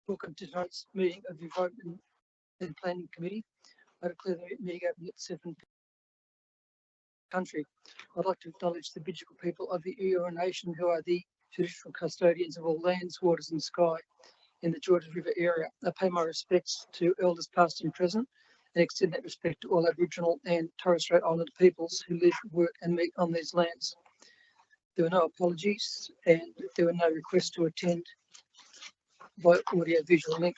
Welcome to tonight's meeting of the Environment and Planning Committee. I declare the meeting open at 7 p.m. country. I'd like to acknowledge the Bidjigal people of the Eora Nation, who are the traditional custodians of all lands, waters and sky in the Georges River area. I pay my respects to elders past and present and extend that respect to all Aboriginal and Torres Strait Islander peoples who live, work and meet on these lands. There were no apologies and there were no requests to attend by audio visual link.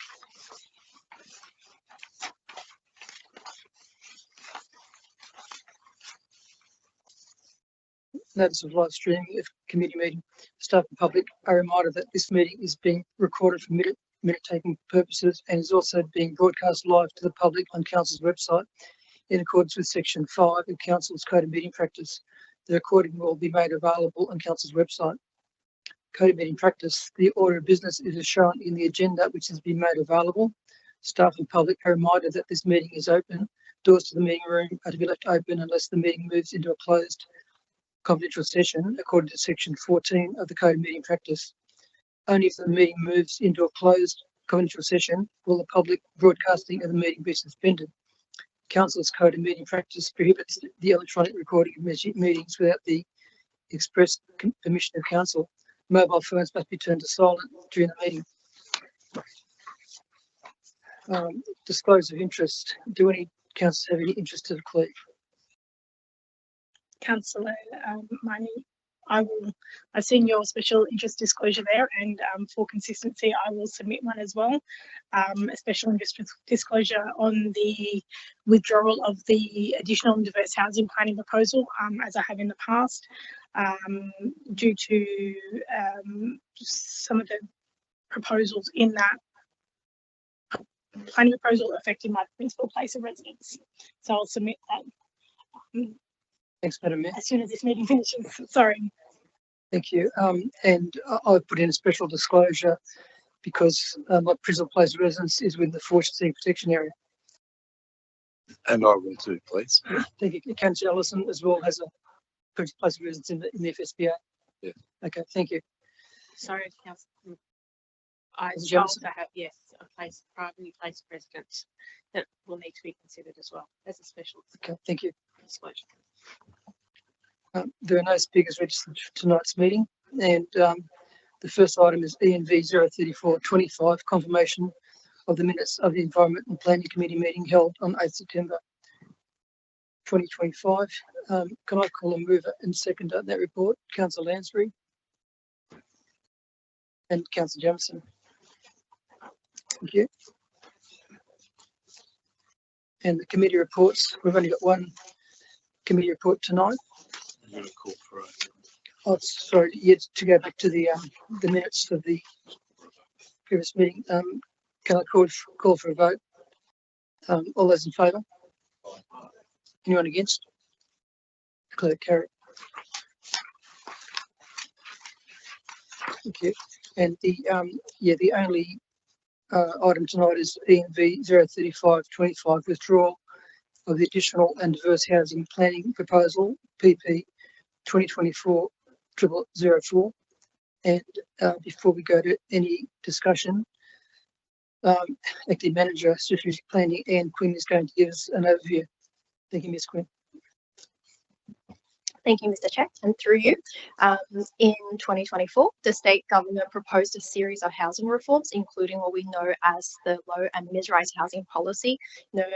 Notice of live streaming of committee meeting. Staff and public are reminded that this meeting is being recorded for minute taking purposes and is also being broadcast live to the public on Council's website in accordance with Section 5 of Council's Code of Meeting Practice. The recording will be made available on Council's website. Code of Meeting Practice. The order of business is as shown in the agenda, which has been made available. Staff and public are reminded that this meeting is open. Doors to the meeting room are to be left open unless the meeting moves into a closed confidential session according to Section 14 of the Code of Meeting Practice. Only if the meeting moves into a closed confidential session will the public broadcasting of the meeting be suspended. Council's Code of Meeting Practice prohibits the electronic recording of meetings without the express permission of Council. Mobile phones must be turned to silent during the meeting. Disclose of interest. Do any councillors have any interest to declare? Councillor Miney, I've seen your special interest disclosure there, and for consistency, I will submit one as well. A special interest disclosure on the withdrawal of the additional and diverse housing planning proposal, as I have in the past, due to some of the proposals in that planning proposal affecting my principal place of residence. So I'll submit that. Thanks, Madam Mayor. As soon as this meeting finishes. Sorry. Thank you. And I've put in a special disclosure because my principal place of residence is within the Forest Sea Protection Area. And I will too, please. Thank you. Councillor Ellison as well has a principal place of residence in the FSPA. Yeah. Okay, thank you. Sorry, Councillor. I Councillor also have, yes, a privately placed residence that will need to be considered as well as a special. Okay, thank you. Disclosure. There are no speakers registered for tonight's meeting, and the first item is ENV 03425, confirmation of the minutes of the Environment and Planning Committee meeting held on 8th September 2025. Can I call a mover and seconder that report? Councillor Lansbury and Councillor Jamieson. Thank you. And the committee reports, we've only got one committee report tonight. I'm going to call for it. Oh, sorry, yet to go back to the minutes of the previous meeting. Can I call for a vote? All those in favour? Anyone against? Declare carried. Thank you. And the only item tonight is ENV 03525, withdrawal of the additional and diverse housing planning proposal, PP 2024-0004. And before we go to any discussion, Acting Manager Strategic Planning, Anne Quinn, is going to give us an overview. Thank you, Ms. Quinn. Thank you, Mr. Chair, and through you. In 2024, the state government proposed a series of housing reforms, including what we know as the low and mid-rise housing policy, known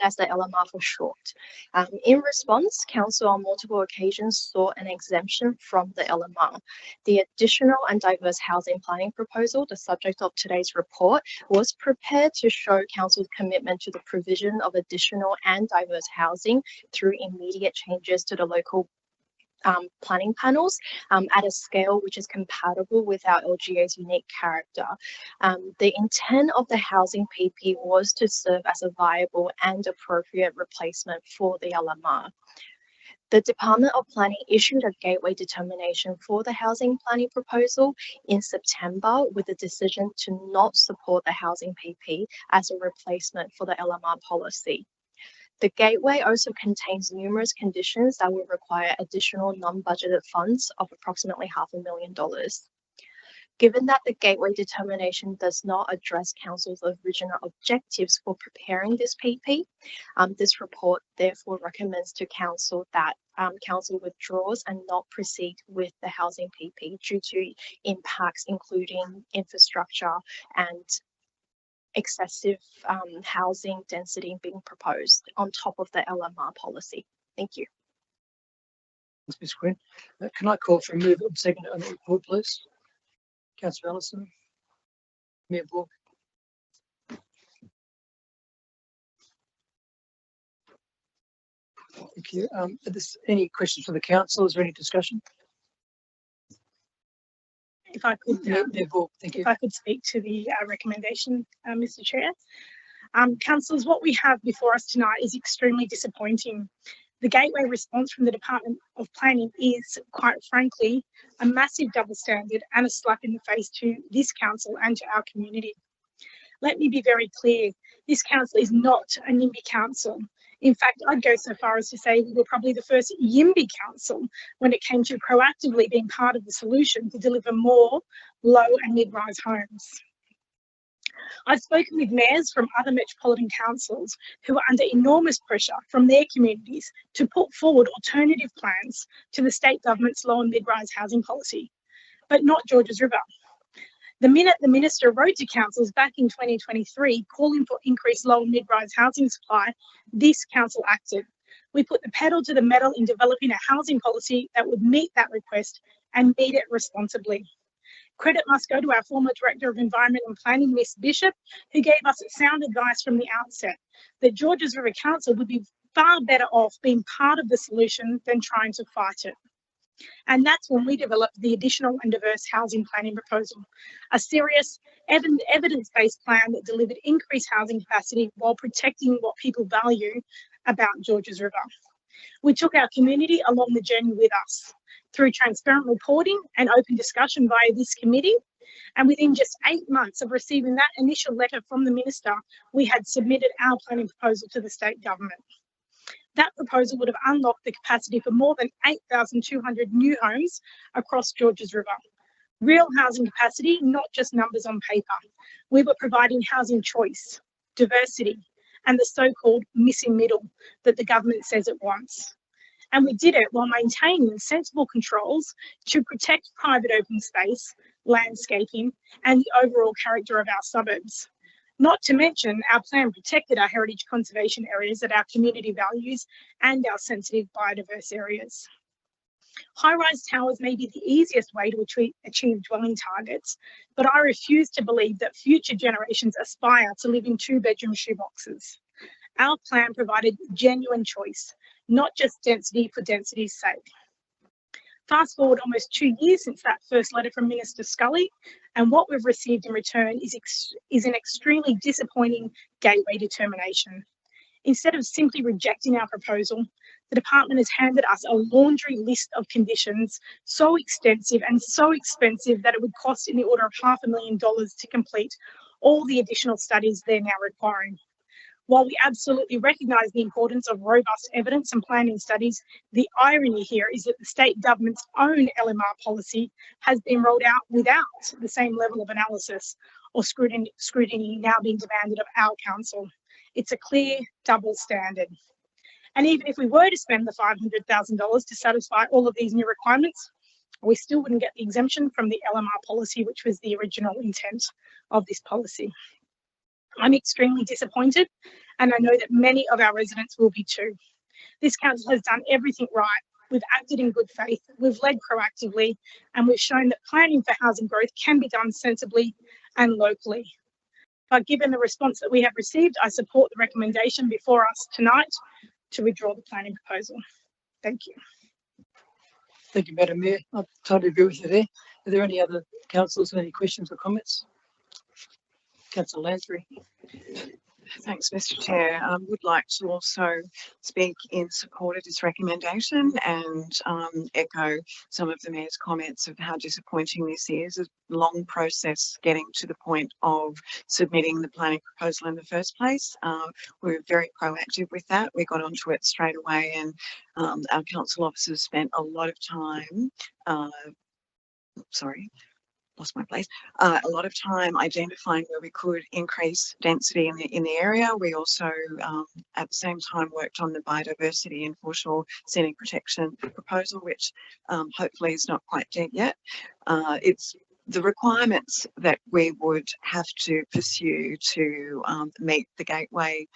as the LMR for short. In response, Council on multiple occasions sought an exemption from the LMR. The additional and diverse housing planning proposal, the subject of today's report, was prepared to show Council's commitment to the provision of additional and diverse housing through immediate changes to the local planning panels at a scale which is compatible with our LGA's unique character. The intent of the housing PP was to serve as a viable and appropriate replacement for the LMR. The Department of Planning issued a gateway determination for the housing planning proposal in September with a decision to not support the housing PP as a replacement for the LMR policy. The gateway also contains numerous conditions that will require additional non-budgeted funds of approximately $500,000. Given that the Gateway determination does not address Council's original objectives for preparing this PP, this report therefore recommends to Council that Council withdraws and not proceed with the housing PP due to impacts including infrastructure and excessive housing density being proposed on top of the LMR policy. Thank you. Thanks, Ms. Quinn. Can I call for a move and second on the report, please? Councillor Allison. Mayor Borg. Thank you. Are there any questions for the council? Is there any discussion? If I could, Mayor Borg, thank you. if I could speak to the recommendation, Mr. Chair. Councillors, what we have before us tonight is extremely disappointing. The Gateway response from the Department of Planning is, quite frankly, a massive double standard and a slap in the face to this council and to our community. Let me be very clear, this council is not a NIMBY council. In fact, I'd go so far as to say we were probably the first YIMBY council when it came to proactively being part of the solution to deliver more low and mid-rise homes. I've spoken with mayors from other metropolitan councils who are under enormous pressure from their communities to put forward alternative plans to the state government's low and mid-rise housing policy, but not Georges River. The minute the minister wrote to councils back in 2023 calling for increased low and mid-rise housing supply, this council acted. We put the pedal to the metal in developing a housing policy that would meet that request and meet it responsibly. Credit must go to our former Director of Environment and Planning, Miss Bishop, who gave us sound advice from the outset that Georges River Council would be far better off being part of the solution than trying to fight it. And that's when we developed the additional and diverse housing planning proposal, a serious evidence-based plan that delivered increased housing capacity while protecting what people value about Georges River. We took our community along the journey with us through transparent reporting and open discussion via this committee. And within just 8 months of receiving that initial letter from the minister, we had submitted our planning proposal to the state government. That proposal would have unlocked the capacity for more than 8,200 new homes across Georges River. Real housing capacity, not just numbers on paper. We were providing housing choice, diversity, and the so-called missing middle that the government says it wants. And we did it while maintaining sensible controls to protect private open space, landscaping, and the overall character of our suburbs. Not to mention, our plan protected our heritage conservation areas that our community values and our sensitive biodiverse areas. High-rise towers may be the easiest way to achieve dwelling targets, but I refuse to believe that future generations aspire to live in 2-bedroom shoeboxes. Our plan provided genuine choice, not just density for density's sake. Fast forward almost 2 years since that first letter from Minister Scully, and what we've received in return is an extremely disappointing Gateway determination. Instead of simply rejecting our proposal, the department has handed us a laundry list of conditions so extensive and so expensive that it would cost in the order of $500,000 to complete all the additional studies they're now requiring. While we absolutely recognise the importance of robust evidence and planning studies, the irony here is that the state government's own LMR policy has been rolled out without the same level of analysis or scrutiny now being demanded of our council. It's a clear double standard. And even if we were to spend the $500,000 to satisfy all of these new requirements, we still wouldn't get the exemption from the LMR policy, which was the original intent of this policy. I'm extremely disappointed, and I know that many of our residents will be too. This council has done everything right. We've acted in good faith, we've led proactively, and we've shown that planning for housing growth can be done sensibly and locally. But given the response that we have received, I support the recommendation before us tonight to withdraw the planning proposal. Thank you. Thank you, Madam Mayor. I totally agree with you there. Are there any other councillors with any questions or comments? Councillor Lansbury. Thanks, Mr. Chair. I would like to also speak in support of this recommendation and echo some of the Mayor's comments of how disappointing this is. A long process getting to the point of submitting the planning proposal in the first place. We were very proactive with that. We got onto it straight away, and our council officers spent a lot of time lost my place, a lot of time identifying where we could increase density in the area. We also, at the same time, worked on the biodiversity and foreshore scenic protection proposal, which hopefully is not quite dead yet. It's the requirements that we would have to pursue to meet the gateway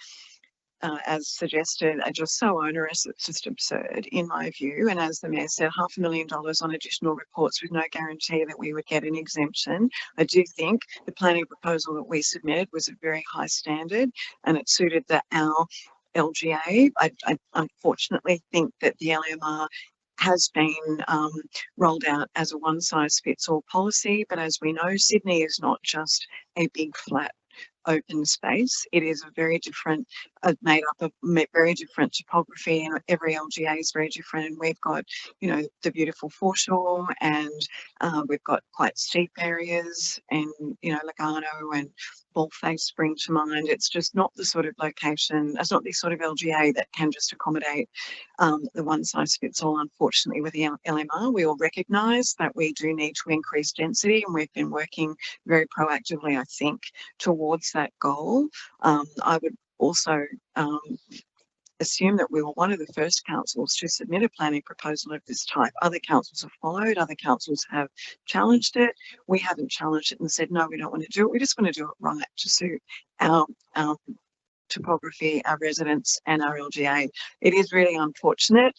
as suggested, are just so onerous, it's just absurd in my view. And as the Mayor said, $500,000 on additional reports with no guarantee that we would get an exemption. I do think the planning proposal that we submitted was a very high standard and it suited our LGA. I unfortunately think that the LMR has been rolled out as a one-size-fits-all policy, but as we know, Sydney is not just a big flat open space. It is a very different, made up of very different topography, and every LGA is very different. And we've got, you know, the beautiful foreshore, and we've got quite steep areas, and you know, Lugano and Ballface spring to mind. It's just not the sort of location, it's not the sort of LGA that can just accommodate the one size fits all. Unfortunately, with the LMR, we all recognise that we do need to increase density, and we've been working very proactively, I think, towards that goal. I would also assume that we were one of the first councils to submit a planning proposal of this type. Other councils have followed, other councils have challenged it. We haven't challenged it and said, no, we don't want to do it. We just want to do it right to suit our topography, our residents and our LGA. It is really unfortunate,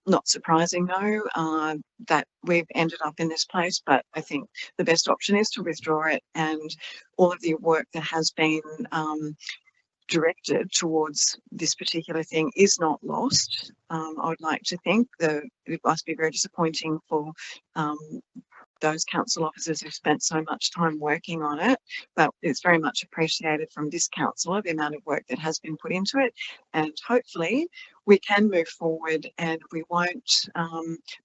not surprising though, that we've ended up in this place, but I think the best option is to withdraw it, and all of the work that has been directed towards this particular thing is not lost. I would like to think that it must be very disappointing for those council officers who've spent so much time working on it, but it's very much appreciated from this councillor, the amount of work that has been put into it, and hopefully we can move forward and we won't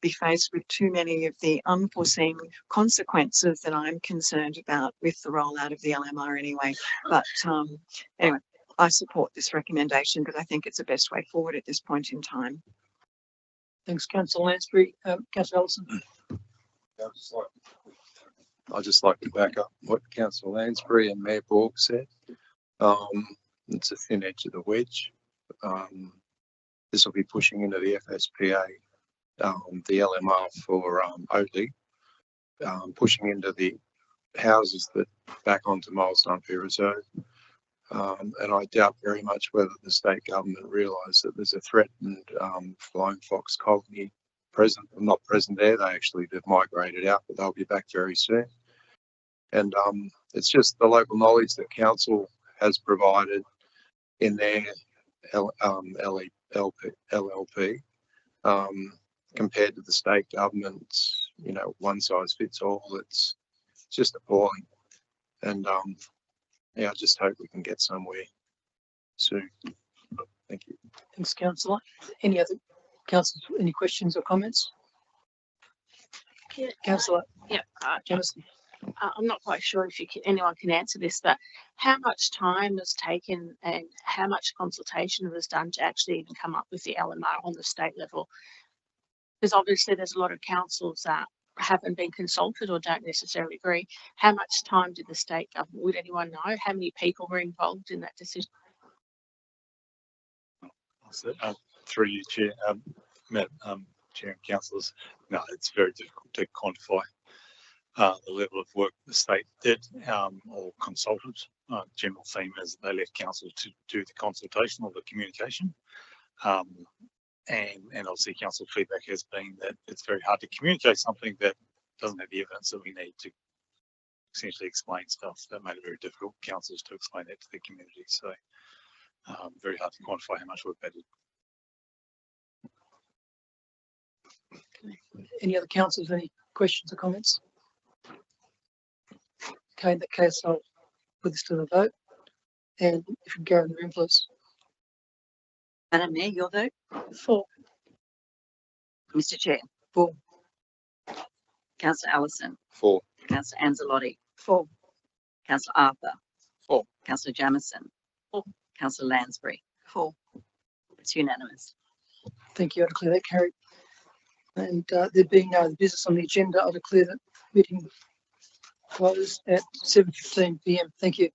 be faced with too many of the unforeseen consequences that I'm concerned about with the rollout of the LMR anyway. But anyway, I support this recommendation because I think it's the best way forward at this point in time. Thanks, Councillor Lansbury. Councillor Ellison. I'd just like to back up what Councillor Lansbury and Mayor Borg said. It's a thin edge of the wedge. This will be pushing into the FSPA, the LMR for Oatley, pushing into the houses that back onto Miles Dunphy Reserve. And I doubt very much whether the state government realise that there's a threatened flying fox colony present. Well, not present there. They've migrated out, but they'll be back very soon. And it's just the local knowledge that council has provided in their LLP compared to the state government's, you know, one size fits all. It's just appalling. And yeah, I just hope we can get somewhere soon. Thank you. Thanks, Councillor. Any other councillors, any questions or comments? Yeah, Councillor yeah, Jamieson. I'm not quite sure if anyone can answer this, but how much time was taken and how much consultation was done to actually even come up with the LMR on the state level? Because obviously there's a lot of councils that haven't been consulted or don't necessarily agree. How much time did the state government, would anyone know how many people were involved in that decision? Through you, Chair, Chair and councillors, no, it's very difficult to quantify the level of work the state did or consulted. General theme is they left council to do the consultation or the communication. And obviously council feedback has been that it's very hard to communicate something that doesn't have the evidence that we need to essentially explain stuff. That made it very difficult for councils to explain that to the community. So very hard to quantify how much work they did. Any other councillors, any questions or comments? Okay, in that case, I'll put this to the vote. And if you go in the room, please. Madam Mayor, your vote? For. Mr Chair? For. Councillor Allison? For. Councillor Anzalotti? For. Councillor Arthur? For. Councillor Jamieson? For. Councillor Lansbury? For. It's unanimous. Thank you. I declare that carried. And there being no other business on the agenda, I declare that meeting close at 7:15 PM. Thank you.